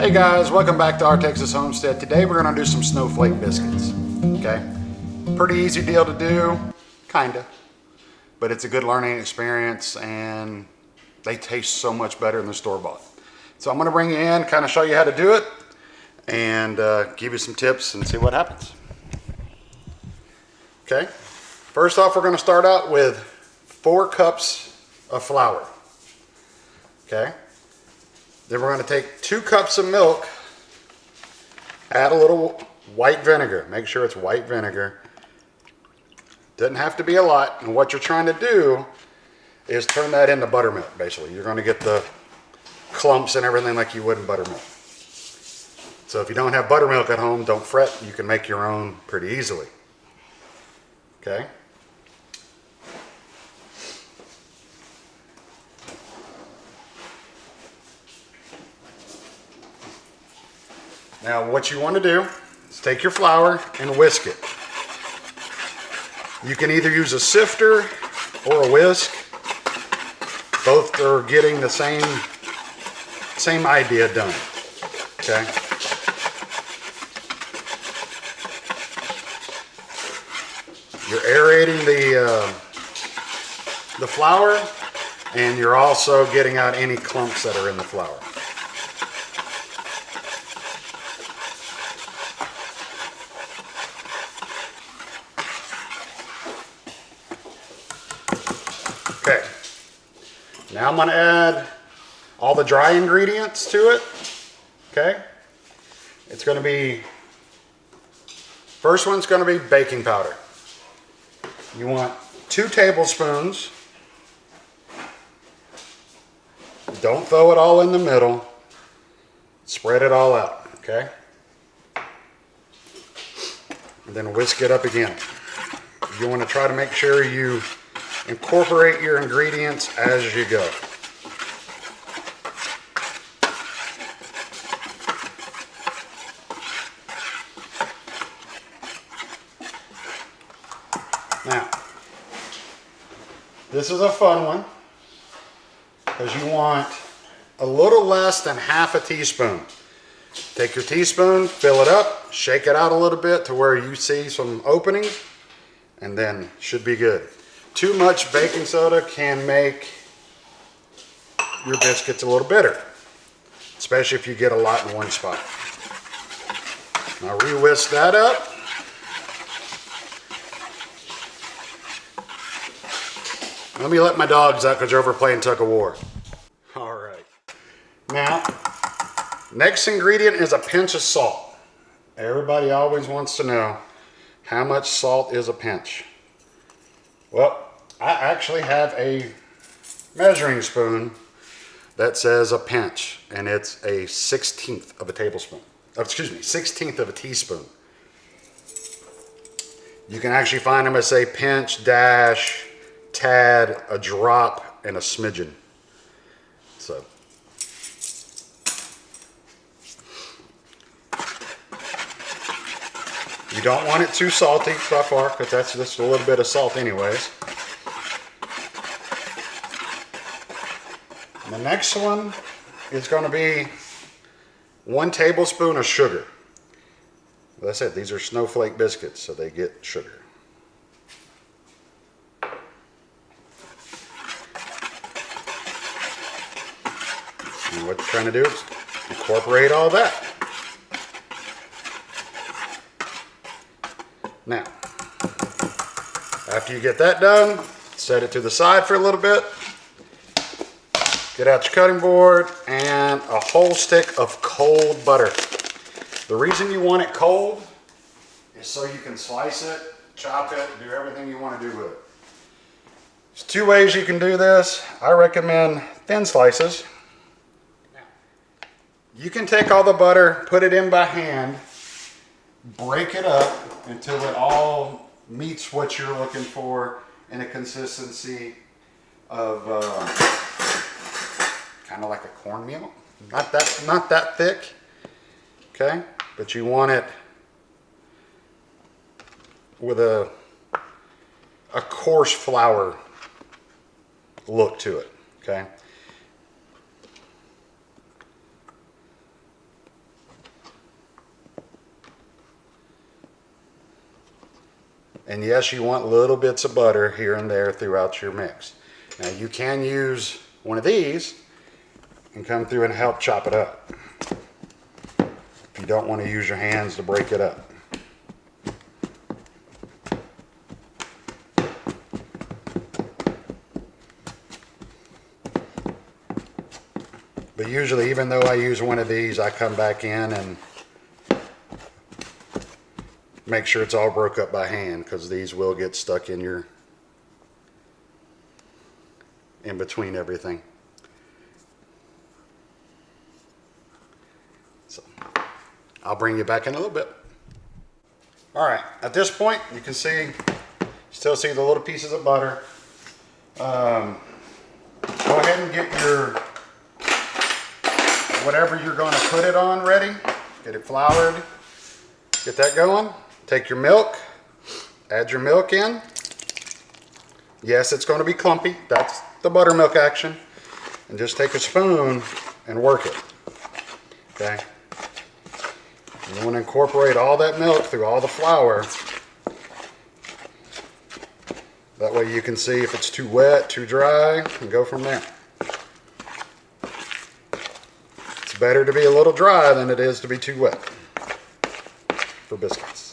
Hey guys, welcome back to Our Texas Homestead. Today we're going to do some snowflake biscuits. Okay, pretty easy deal to do, kinda, but it's a good learning experience and they taste so much better than the store-bought. So I'm going to bring you in, kind of show you how to do it, and give you some tips and see what happens. Okay, first off we're going to start out with 4 cups of flour. Okay. Then we're going to take 2 cups of milk, add a little white vinegar. Make sure it's white vinegar. Doesn't have to be a lot. And what you're trying to do is turn that into buttermilk, basically. You're going to get the clumps and everything like you would in buttermilk. So if you don't have buttermilk at home, don't fret. You can make your own pretty easily. Okay? Now what you want to do is take your flour and whisk it. You can either use a sifter or a whisk. Both are getting the same idea done. Okay. You're aerating the flour, and you're also getting out any clumps that are in the flour. Okay, now I'm going to add all the dry ingredients to it. Okay, it's going to be, first one's going to be baking powder. You want 2 tablespoons. Don't throw it all in the middle. Spread it all out, okay? And then whisk it up again. You want to try to make sure you incorporate your ingredients as you go. Now, this is a fun one because you want a little less than half a teaspoon. Take your teaspoon, fill it up, shake it out a little bit to where you see some openings, and then should be good. Too much baking soda can make your biscuits a little bitter, especially if you get a lot in one spot. Now re-whisk that up. Let me let my dogs out because they're over playing tug of war. All right. Now, next ingredient is a pinch of salt. Everybody always wants to know how much salt is a pinch. Well, I actually have a measuring spoon that says a pinch, and it's a 1/16 of a tablespoon. Oh, excuse me, 1/16 of a teaspoon. You can actually find them as say pinch, dash, tad, a drop, and a smidgen. So. You don't want it too salty by far, because that's just a little bit of salt anyways. And the next one is going to be 1 tablespoon of sugar. As I said, these are snowflake biscuits, so they get sugar. And what you're trying to do is incorporate all that. Now, after you get that done, set it to the side for a little bit. Get out your cutting board and a whole stick of cold butter. The reason you want it cold is so you can slice it, chop it, do everything you want to do with it. There's 2 ways you can do this. I recommend thin slices. You can take all the butter, put it in by hand, break it up until it all meets what you're looking for in a consistency of kind of like a cornmeal. Not that thick, okay? But you want it with a coarse flour look to it, okay? And yes, you want little bits of butter here and there throughout your mix. Now you can use one of these and come through and help chop it up if you don't want to use your hands to break it up. But usually, even though I use one of these, I come back in and make sure it's all broke up by hand, because these will get stuck in between everything. So I'll bring you back in a little bit. All right, at this point, you can still see the little pieces of butter. Go ahead and get your whatever you're going to put it on ready. Get it floured. Get that going. Take your milk. Add your milk in. Yes, it's going to be clumpy. That's the buttermilk action. And just take a spoon and work it. Okay. And you want to incorporate all that milk through all the flour. That way you can see if it's too wet, too dry, and go from there. It's better to be a little dry than it is to be too wet for biscuits.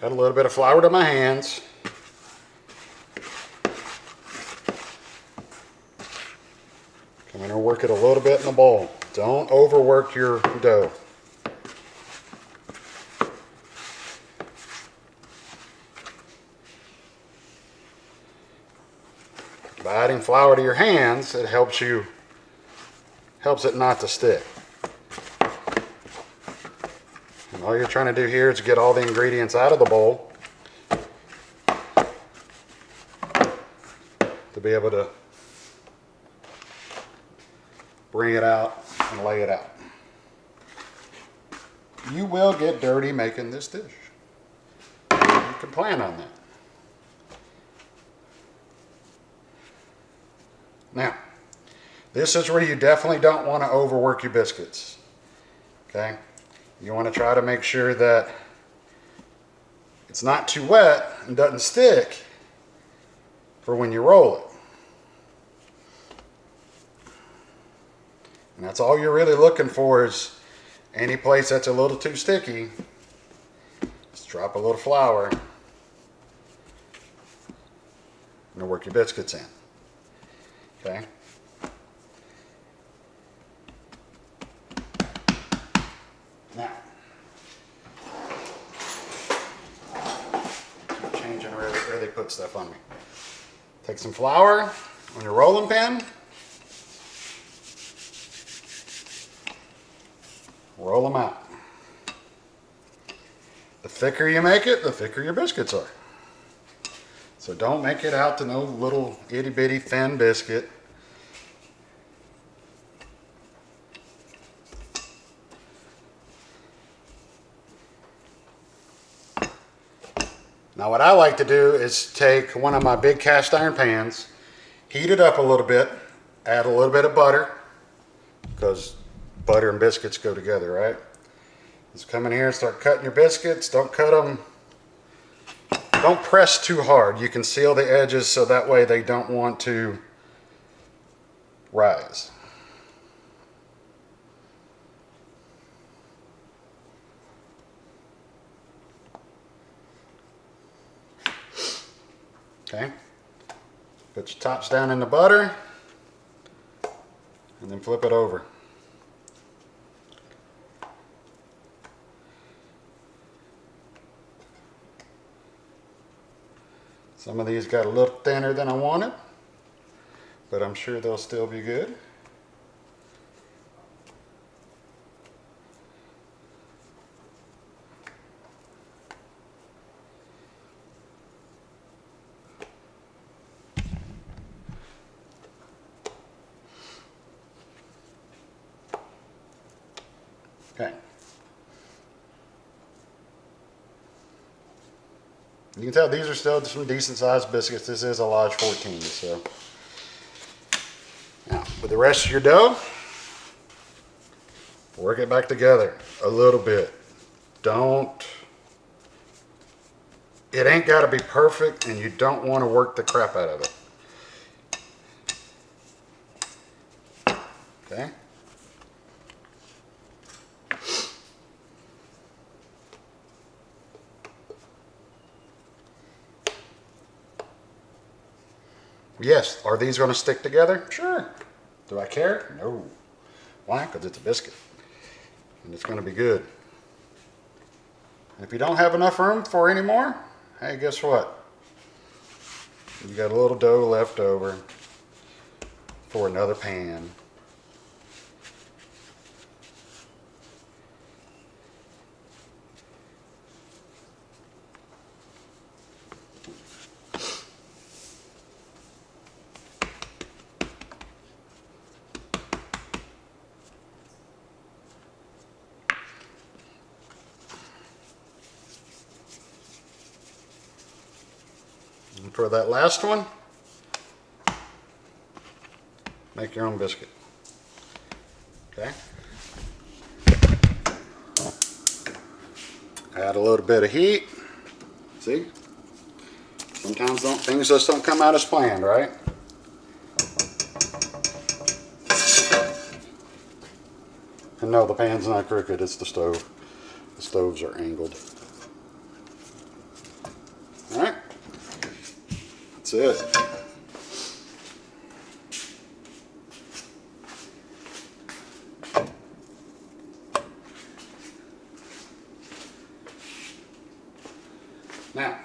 Add a little bit of flour to my hands. Come in and work it a little bit in the bowl. Don't overwork your dough. By adding flour to your hands, it helps it not to stick. And all you're trying to do here is get all the ingredients out of the bowl to be able to bring it out and lay it out. You will get dirty making this dish. You can plan on that. Now, this is where you definitely don't want to overwork your biscuits. Okay? You want to try to make sure that it's not too wet and doesn't stick for when you roll it. And that's all you're really looking for, is any place that's a little too sticky, just drop a little flour and work your biscuits in. Okay? Now, keep changing where they put stuff on me. Take some flour on your rolling pin. Roll them out. The thicker you make it, the thicker your biscuits are. So don't make it out to no little itty bitty thin biscuit. Now what I like to do is take one of my big cast iron pans, heat it up a little bit, add a little bit of butter, because butter and biscuits go together, right? Just come in here and start cutting your biscuits. Don't cut them, don't press too hard. You can seal the edges so that way they don't want to rise. Okay, put your tops down in the butter and then flip it over. Some of these got a little thinner than I wanted, but I'm sure they'll still be good. Okay. You can tell these are still some decent sized biscuits. This is a large 14, so. Now, with the rest of your dough, work it back together a little bit. It ain't got to be perfect, and you don't want to work the crap out of it. Okay? Yes, are these going to stick together? Sure. Do I care? No. Why? Because it's a biscuit. And it's going to be good. And if you don't have enough room for any more, hey, guess what? You got a little dough left over for another pan. And for that last one, make your own biscuit. Okay? Add a little bit of heat. See? Sometimes things just don't come out as planned, right? And no, the pan's not crooked, it's the stove. The stoves are angled. Alright? That's it. Now,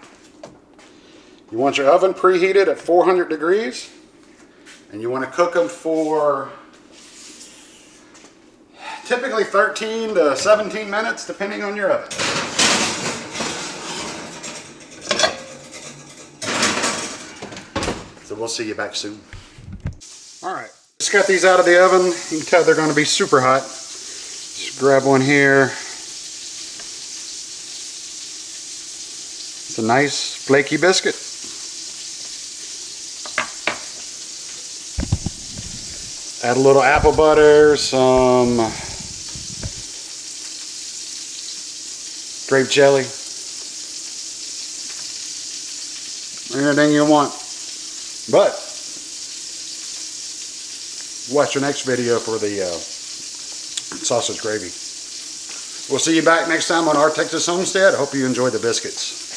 you want your oven preheated at 400 degrees, and you want to cook them for typically 13 to 17 minutes, depending on your oven. So we'll see you back soon. All right, just got these out of the oven. You can tell they're going to be super hot. Just grab one here. It's a nice flaky biscuit. Add a little apple butter, some grape jelly, anything you want. But watch the next video for the sausage gravy. We'll see you back next time on our Texas Homestead. I hope you enjoy the biscuits.